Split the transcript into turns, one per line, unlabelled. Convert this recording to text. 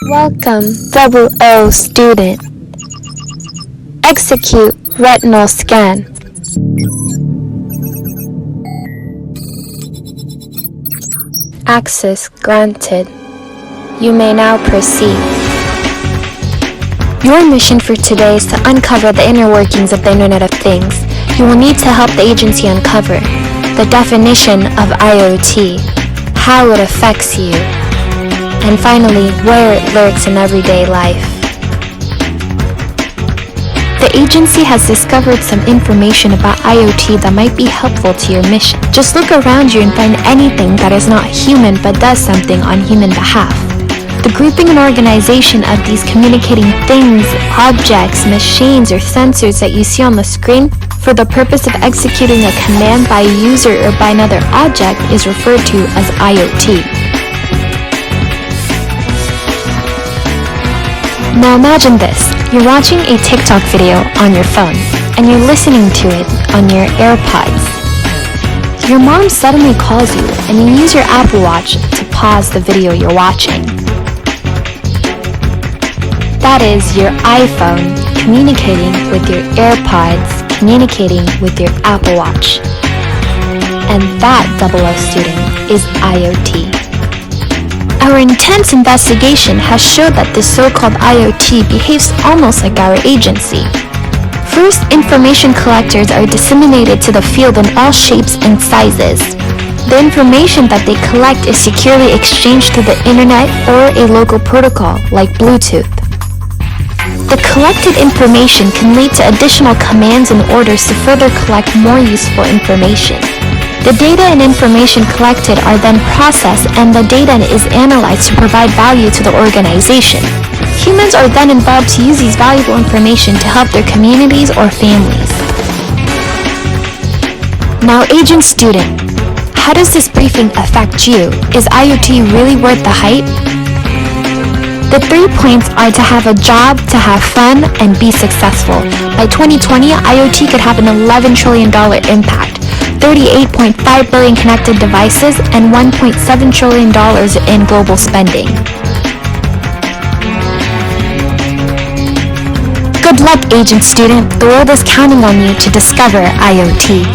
Welcome, O student. Execute retinal scan. Access granted. You may now proceed. Your mission for today is to uncover the inner workings of the Internet of Things. You will need to help the agency uncover the definition of IoT, how it affects you, and finally, where it lurks in everyday life. The agency has discovered some information about IoT that might be helpful to your mission. Just look around you and find anything that is not human but does something on human behalf. The grouping and organization of these communicating things, objects, machines, or sensors that you see on the screen for the purpose of executing a command by a user or by another object is referred to as IoT. Now imagine this. You're watching a TikTok video on your phone, and you're listening to it on your AirPods. Your mom suddenly calls you, and you use your Apple Watch to pause the video you're watching. That is your iPhone communicating with your AirPods, communicating with your Apple Watch. And that O student is IoT. Our intense investigation has showed that this so-called IoT behaves almost like our agency. First, information collectors are disseminated to the field in all shapes and sizes. The information that they collect is securely exchanged through the internet or a local protocol like Bluetooth. The collected information can lead to additional commands and orders to further collect more useful information. The data and information collected are then processed, and the data is analyzed to provide value to the organization. Humans are then involved to use these valuable information to help their communities or families. Now, agent student, how does this briefing affect you? Is IoT really worth the hype? The 3 points are to have a job, to have fun, and be successful. By 2020, IoT could have an $11 trillion impact, 38.5 billion connected devices, and $1.7 trillion in global spending. Good luck, agent student. The world is counting on you to discover IoT.